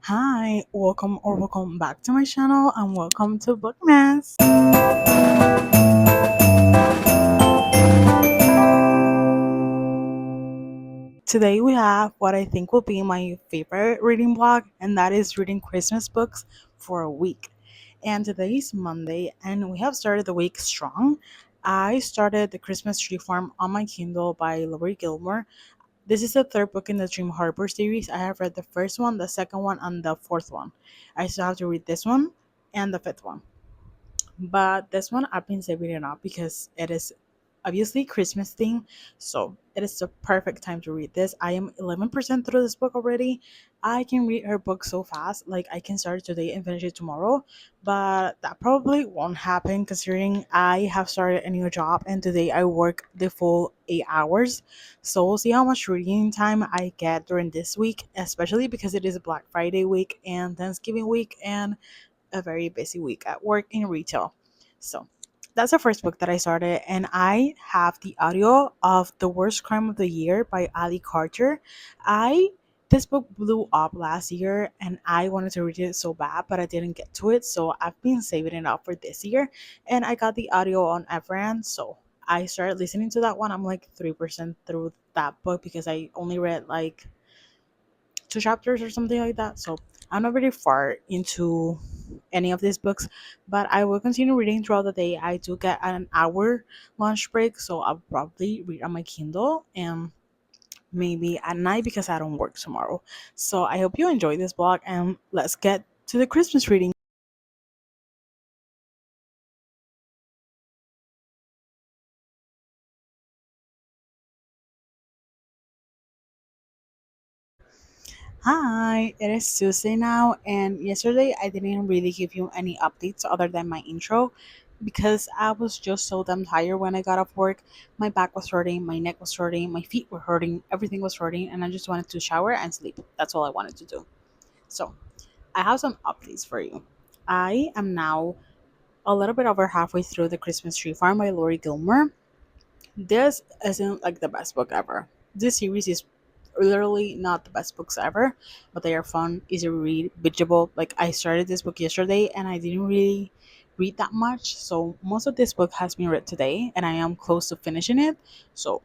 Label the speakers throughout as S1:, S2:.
S1: Hi, welcome back to my channel and welcome to Bookmas. Today we have what I think will be my favorite reading blog, and that is reading Christmas books for a week. And today is Monday, and we have started the week strong. I started The Christmas Tree Farm on my Kindle by Lori Gilmore. This is the third book in the Dream Harbor series. I have read the first one, the second one, and the fourth one. I still have to read this one and the fifth one. But this one I've been saving it up because it is obviously Christmas theme, so it is the perfect time to read this. I am 11% through this book already. I can read her book so fast, like I can start it today and finish it tomorrow, but that probably won't happen considering I have started a new job and today I work the full 8 hours. So we'll see how much reading time I get during this week, especially because it is Black Friday week and Thanksgiving week and a very busy week at work in retail. So that's the first book that I started, and I have the audio of The Worst Crime of the Year by Ali Carter. I This book blew up last year and I wanted to read it so bad, but I didn't get to it. So I've been saving it up for this year, and I got the audio on Everand. So I started listening to that one. I'm like 3% through that book because I only read like two chapters or something like that. So I'm not very far into any of these books, but I will continue reading throughout the day. I do get an hour lunch break, so I'll probably read on my Kindle and maybe at night because I don't work tomorrow. So I hope you enjoy this blog and let's get to the Christmas reading. Hi, it is Tuesday now, and yesterday I didn't really give you any updates other than my intro because I was just so damn tired when I got off work. My back was hurting, my neck was hurting, my feet were hurting, everything was hurting, and I just wanted to shower and sleep. That's all I wanted to do. So, I have some updates for you. I am now a little bit over halfway through The Christmas Tree Farm by Lori Gilmore. This isn't like the best book ever. This series is literally not the best books ever, but they are fun, easy to read, bingeable. Like I started this book yesterday and I didn't really read that much, so most of this book has been read today, and I am close to finishing it. So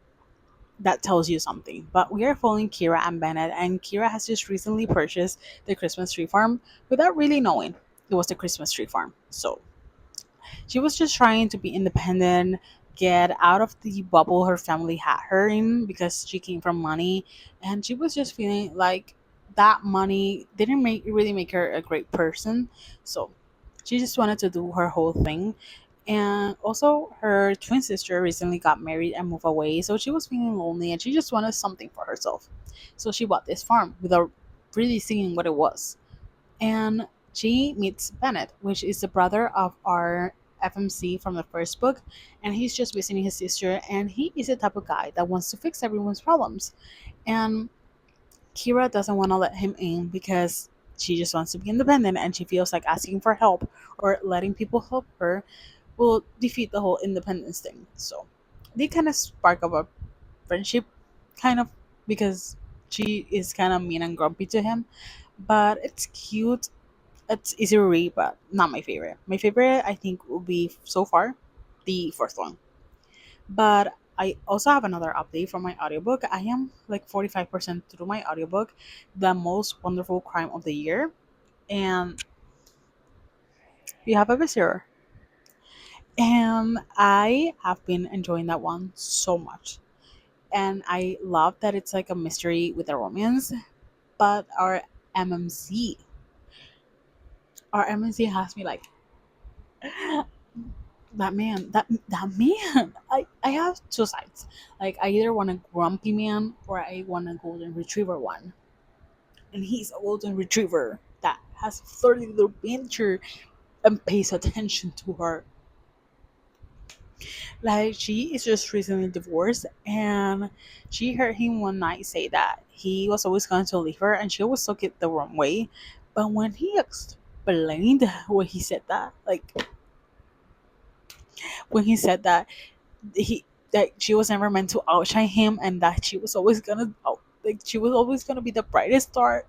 S1: that tells you something. But we are following Kira and Bennett, and Kira has just recently purchased the Christmas tree farm without really knowing it was the Christmas tree farm. So she was just trying to be independent, get out of the bubble her family had her in because she came from money, and she was just feeling like that money didn't really make her a great person. So she just wanted to do her whole thing. And also her twin sister recently got married and moved away, so she was feeling lonely and she just wanted something for herself. So she bought this farm without really seeing what it was, and she meets Bennett, which is the brother of our FMC from the first book, and he's just visiting his sister, and he is the type of guy that wants to fix everyone's problems. And Kira doesn't want to let him in because she just wants to be independent, and she feels like asking for help or letting people help her will defeat the whole independence thing. So they kind of spark up a friendship, kind of, because she is kind of mean and grumpy to him, but it's cute. It's easy to read, but not my favorite. My favorite, I think, will be so far the fourth one. But I also have another update from my audiobook. I am like 45% through my audiobook, The Most Wonderful Crime of the Year. And we have a visitor. And I have been enjoying that one so much. And I love that it's like a mystery with a romance. But our MNC has me like, that man, I have two sides. Like I either want a grumpy man or I want a golden retriever one, and he's a golden retriever that has flirted with adventure and pays attention to her. Like she is just recently divorced, and she heard him one night say that he was always going to leave her, and she always took it the wrong way. But when he explained when he said that, like when he said that he that she was never meant to outshine him, and that she was always gonna like she was always gonna be the brightest star.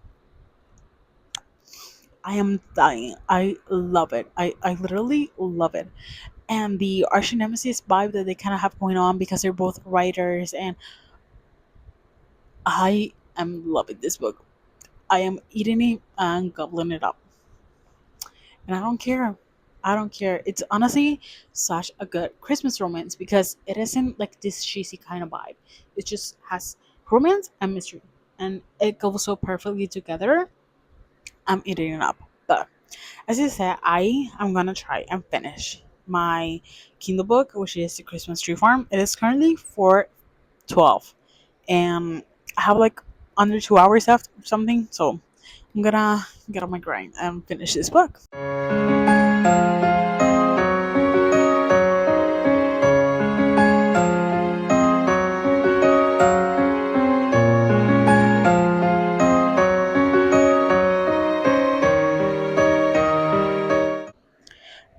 S1: I am dying. I love it. I literally love it. And the arch nemesis vibe that they kind of have going on because they're both writers, and I am loving this book. I am eating it and gobbling it up, and I don't care. I don't care. It's honestly such a good Christmas romance because it isn't like this cheesy kind of vibe. It just has romance and mystery, and it goes so perfectly together. I'm eating it up. But as I said, I am gonna try and finish my Kindle book, which is The Christmas Tree Farm. It is currently 4:12, and I have like under 2 hours left or something. So I'm gonna get on my grind and finish this book.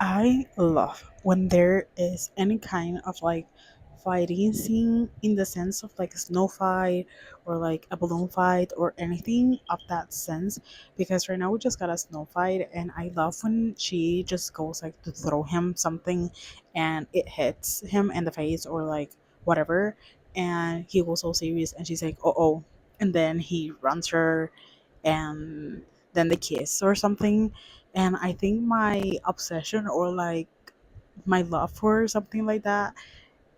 S1: I love when there is any kind of like fighting scene in the sense of like a snow fight or like a balloon fight or anything of that sense, because right now we just got a snow fight and I love when she just goes like to throw him something and it hits him in the face or like whatever, and he was so serious and she's like oh, and then he runs her and then they kiss or something. And I think my obsession or like my love for something like that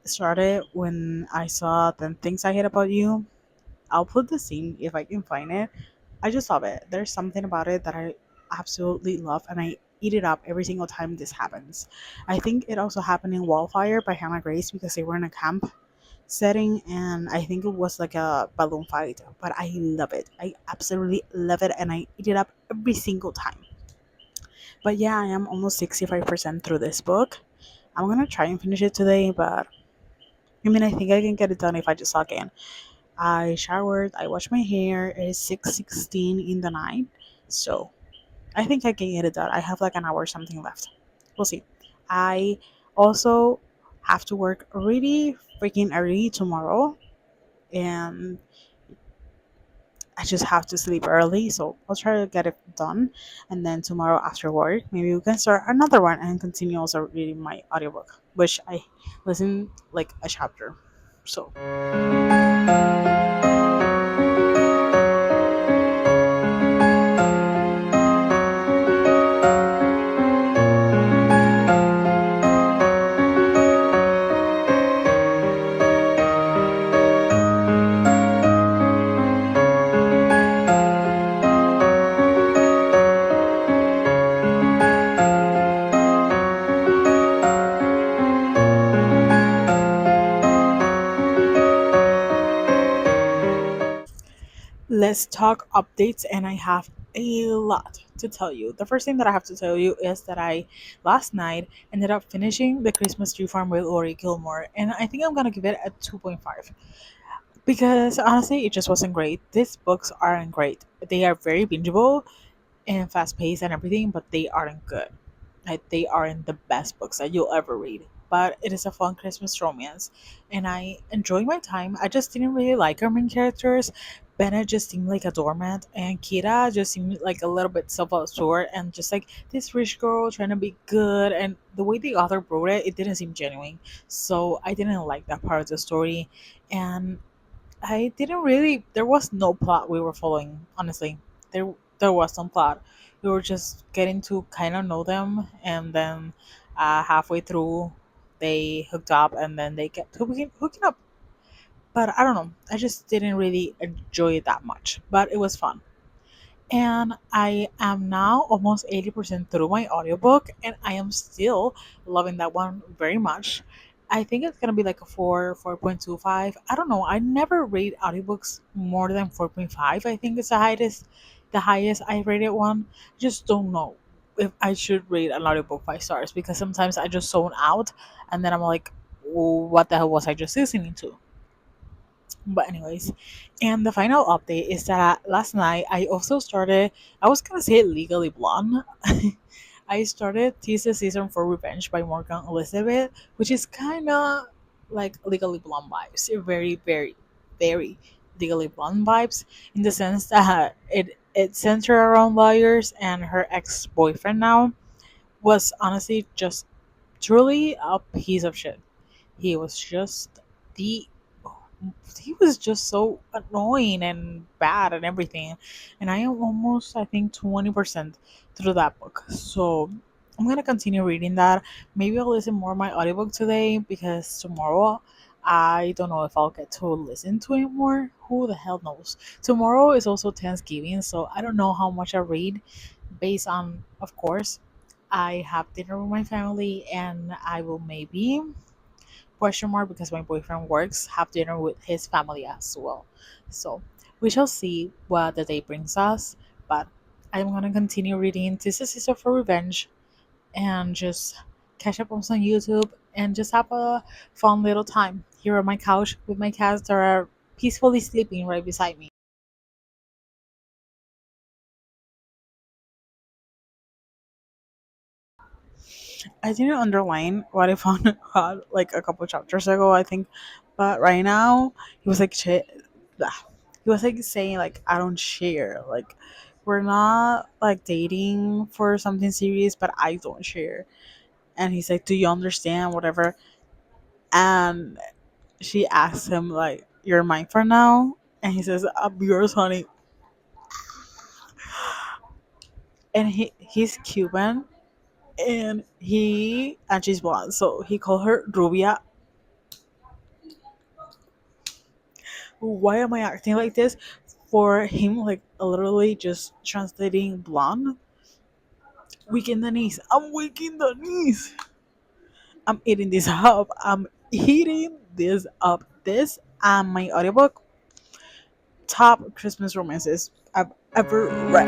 S1: started when I saw 10 Things I Hate About You. I'll put the scene if I can find it. I just love it. There's something about it that I absolutely love, and I eat it up every single time this happens. I think it also happened in Wildfire by Hannah Grace because they were in a camp setting, and I think it was like a balloon fight, but I love it. I absolutely love it, and I eat it up every single time. But yeah, I am almost 65% through this book. I'm gonna try and finish it today, but I mean, I think I can get it done if I just log in. I showered, I washed my hair. It is 6:16 in the night, so I think I can get it done. I have like an hour or something left. We'll see. I also have to work really freaking early tomorrow, and I just have to sleep early, so I'll try to get it done. And then tomorrow after work, maybe we can start another one and continue also reading my audiobook, which I listen like a chapter. So let's talk updates, and I have a lot to tell you. The first thing that I have to tell you is that I last night ended up finishing The Christmas Tree Farm with Lori Gilmore, and I think I'm gonna give it a 2.5 because honestly, it just wasn't great. These books aren't great. They are very bingeable and fast paced and everything, but they aren't good. Like they aren't the best books that you'll ever read. But it is a fun Christmas romance, and I enjoy my time. I just didn't really like our main characters. Bennett just seemed like a doormat, and Kira just seemed like a little bit self-absorbed and just like this rich girl trying to be good. And the way the author wrote it, it didn't seem genuine. So I didn't like that part of the story, and I didn't really. There was no plot we were following. Honestly, there was some plot. We were just getting to kind of know them, and then halfway through, they hooked up, and then they kept hooking up. But I don't know. I just didn't really enjoy it that much. But it was fun. And I am now almost 80% through my audiobook, and I am still loving that one very much. I think it's gonna be like a 4.25. I don't know. I never rate audiobooks more than 4.5. I think it's the highest I rated one. Just don't know if I should rate an audiobook 5 stars because sometimes I just zone out and then I'm like, what the hell was I just listening to? But anyways, and the final update is that last night I also started. I was gonna say Legally Blonde. I started Tis the Season for Revenge by Morgan Elizabeth, which is kind of like Legally Blonde vibes. Very, very, very Legally Blonde vibes in the sense that it It centered around lawyers, and her ex boyfriend now was honestly just truly a piece of shit. He was just the he was just so annoying and bad and everything. And I am almost, I think, 20% through that book. So I'm gonna continue reading that. Maybe I'll listen more of my audiobook today because tomorrow I don't know if I'll get to listen to it more. Who the hell knows? Tomorrow is also Thanksgiving, so I don't know how much I read based on, of course, I have dinner with my family and I will maybe question mark because my boyfriend works have dinner with his family as well. So we shall see what the day brings us. But I'm gonna continue reading This is Sister for Revenge and just catch up on some YouTube and just have a fun little time here on my couch with my cats that are peacefully sleeping right beside me. I didn't underline what I found out like a couple chapters ago, I think, but right now he was like shit. He was like saying like I don't share, like we're not like dating for something serious, but I don't share. And he's like, "Do you understand?" Whatever. And she asked him like, "You're mine for now," and he says, "I'm yours, honey." And he's Cuban, and she's blonde, so he called her Rubia. Why am I acting like this? For him, like literally just translating blonde. Weak in the knees. I'm weak in the knees. I'm eating this up. I'm eating this up. This and my audiobook top Christmas romances I've ever read.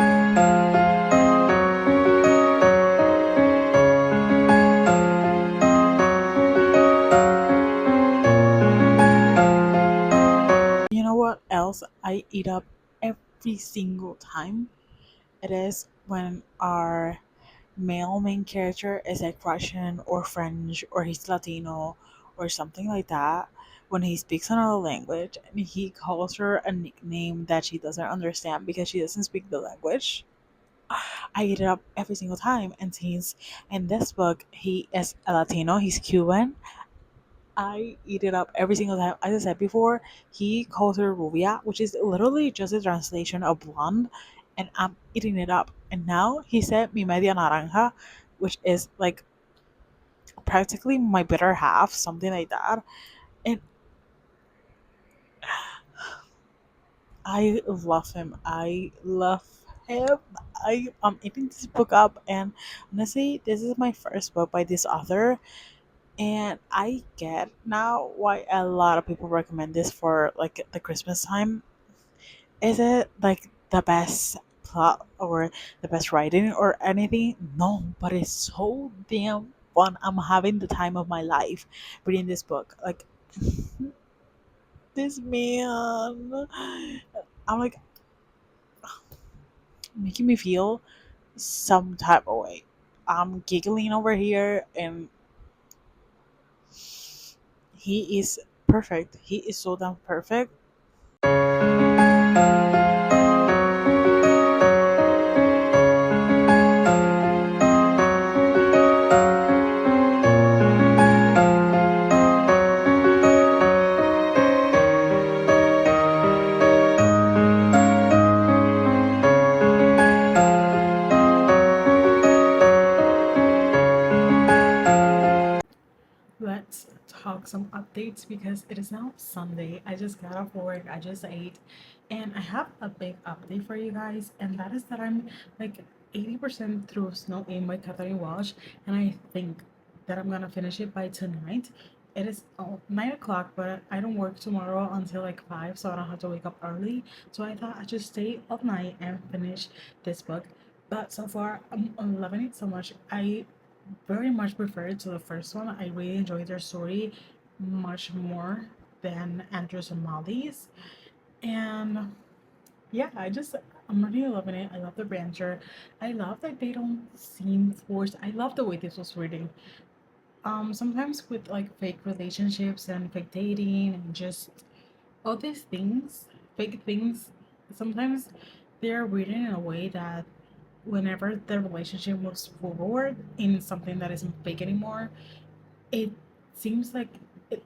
S1: You know what else I eat up every single time? It is when our male main character is like Russian or French or he's Latino or something like that. When he speaks another language and he calls her a nickname that she doesn't understand because she doesn't speak the language, I eat it up every single time. And since in this book he is a Latino, he's Cuban, I eat it up every single time. As I said before, he calls her rubia, which is literally just a translation of blonde, and I'm eating it up. And now he said mi media naranja, which is like practically my better half, something like that. And I love him. I love him. I'm eating this book up, and honestly, this is my first book by this author. And I get now why a lot of people recommend this for like the Christmas time. Is it like the best plot or the best writing or anything? No, but it's so damn fun. I'm having the time of my life reading this book. Like this man, I'm like making me feel some type of way. I'm giggling over here, and he is perfect. He is so damn perfect. Let's talk some updates because it is now Sunday. I just got off work, I just ate, and I have a big update for you guys, and that is that I'm like 80% through Snow In by Catherine Walsh, and I think that I'm gonna finish it by tonight. It is 9 o'clock, but I don't work tomorrow until like 5, so I don't have to wake up early. So I thought I'd just stay all night and finish this book. But so far, I'm loving it so much. I very much preferred to the first one. I really enjoyed their story much more than Andrew's and Molly's. And yeah, I'm really loving it. I love the banter. I love that they don't seem forced. I love the way this was written. Sometimes with like fake relationships and fake dating and just all these things, fake things, sometimes they're written in a way that whenever the relationship moves forward in something that isn't fake anymore, it seems like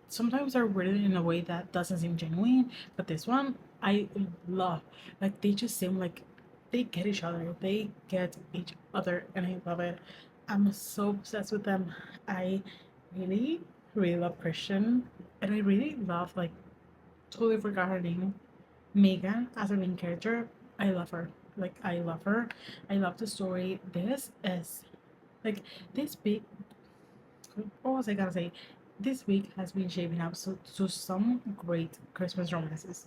S1: sometimes they're written in a way that doesn't seem genuine. But this one I love. Like they just seem like they get each other. They get each other, and I love it. I'm so obsessed with them. I really, really love Christian, and I really love like totally forgot her name. Megan as a main character. I love her. Like I love her. I love the story. This is like this big what was I gonna say? This week has been shaping up to some great Christmas romances.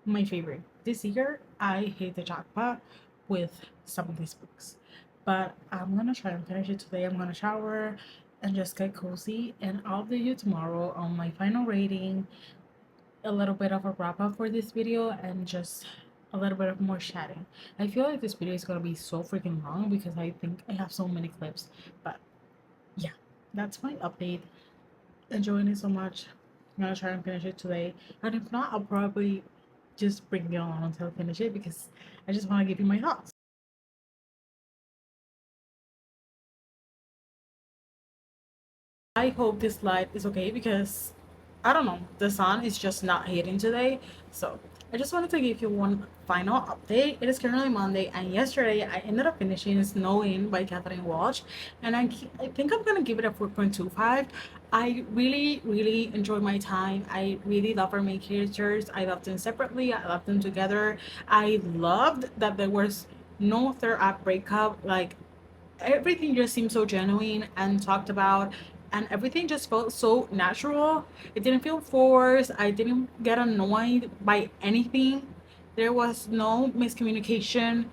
S1: My favorite. This year, I hit the jackpot with some of these books. But I'm gonna try and finish it today. I'm gonna shower and just get cozy. And I'll do you tomorrow on my final rating, a little bit of a wrap up for this video, and just a little bit of more chatting. I feel like this video is gonna be so freaking long because I think I have so many clips. But yeah, that's my update. Enjoying it so much. I'm gonna try and finish it today. And if not, I'll probably just bring you along until I finish it because I just want to give you my thoughts. I hope this light is okay because I don't know, the sun is just not hitting today. So I just wanted to give you one final update. It is currently Monday, and yesterday I ended up finishing Snowing by Catherine Walsh, and I think I'm gonna give it a 4.25. I really, really enjoyed my time. I really love our main characters. I love them separately, I love them together. I loved that there was no third act breakup. Like everything just seemed so genuine and talked about, and everything just felt so natural. It didn't feel forced. I didn't get annoyed by anything. There was no miscommunication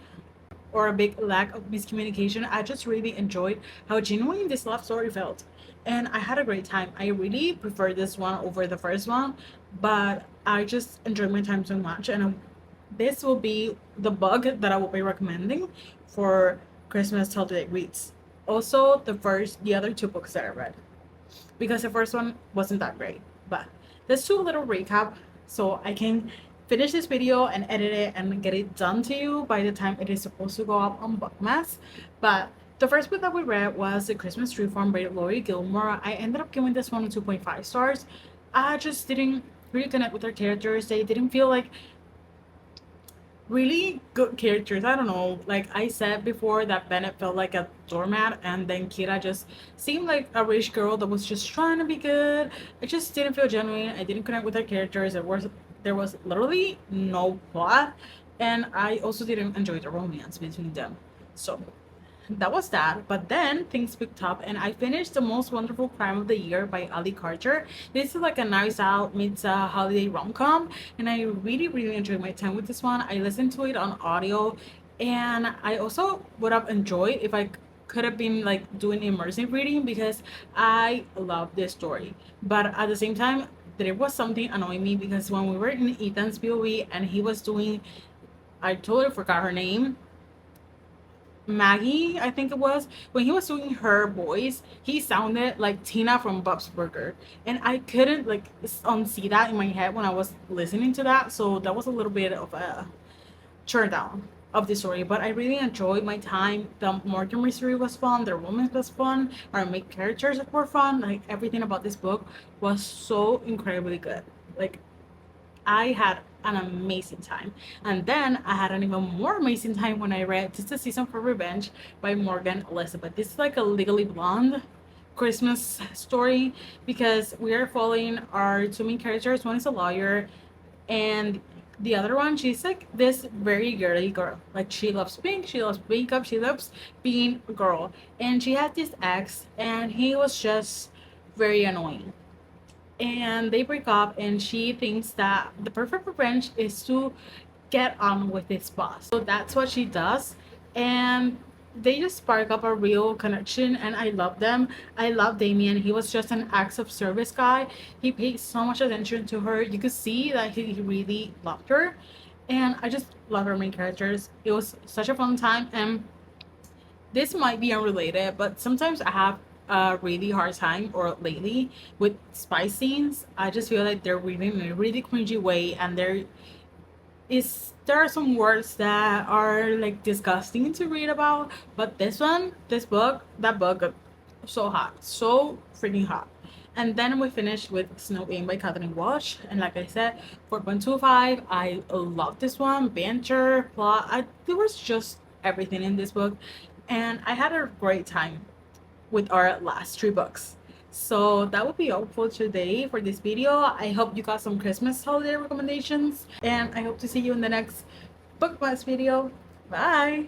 S1: or a big lack of miscommunication. I just really enjoyed how genuine this love story felt, and I had a great time. I really prefer this one over the first one, but I just enjoyed my time so much, and this will be the book that I will be recommending for Christmas holiday reads. Also, the other two books that I read, because the first one wasn't that great. But let's do a little recap so I can finish this video and edit it and get it done to you by the time it is supposed to go up on bookmas. But the first book that we read was The Christmas Tree Farm by Lori Gilmore. I ended up giving this one a 2.5 stars. I just didn't really connect with their characters. They didn't feel like really good characters. I don't know. Like I said before, that Bennett felt like a doormat, and then Kira just seemed like a rich girl that was just trying to be good. It just didn't feel genuine. I didn't connect with her characters. There was literally no plot, and I also didn't enjoy the romance between them. So that was that. But then things picked up, and I finished The Most Wonderful Crime of the Year by Ali Carter. This is like a nice out meets a holiday rom-com, and I really, really enjoyed my time with this one. I listened to it on audio, and I also would have enjoyed if I could have been like doing immersive reading because I love this story. But at the same time, there was something annoying me because when we were in Ethan's POV and he was doing, I totally forgot her name, Maggie, I think it was, when he was doing her voice, he sounded like Tina from Bob's Burger. And I couldn't like unsee that in my head when I was listening to that. So that was a little bit of a turn down of the story. But I really enjoyed my time. The murder mystery was fun, the romance was fun, our main characters were fun. Like everything about this book was so incredibly good. Like I had an amazing time. And then I had an even more amazing time when I read Just a Season for Revenge by Morgan Elizabeth. This is like a Legally Blonde Christmas story because we are following our two main characters. One is a lawyer, and the other one, she's like this very girly girl. Like she loves pink, she loves makeup, she loves being a girl. And she had this ex, and he was just very annoying, and they break up, and she thinks that the perfect revenge is to get on with his boss, so that's what she does. And they just spark up a real connection, and I love them. I love Damien. He was just an acts of service guy. He paid so much attention to her. You could see that he really loved her, and I just love her main characters. It was such a fun time. And this might be unrelated, but sometimes I have a really hard time, or lately, with spy scenes. I just feel like they're reading in a really cringy way, and they're is there are some words that are like disgusting to read about, but this book, that book got so hot, so freaking hot. And then we finished with Snow Being by Catherine Walsh, and like I said, 4.25. I love this one. Banter, plot, there was just everything in this book, and I had a great time with our last three books. So that would be all for today for this video. I hope you got some Christmas holiday recommendations, and I hope to see you in the next bookmas video. Bye.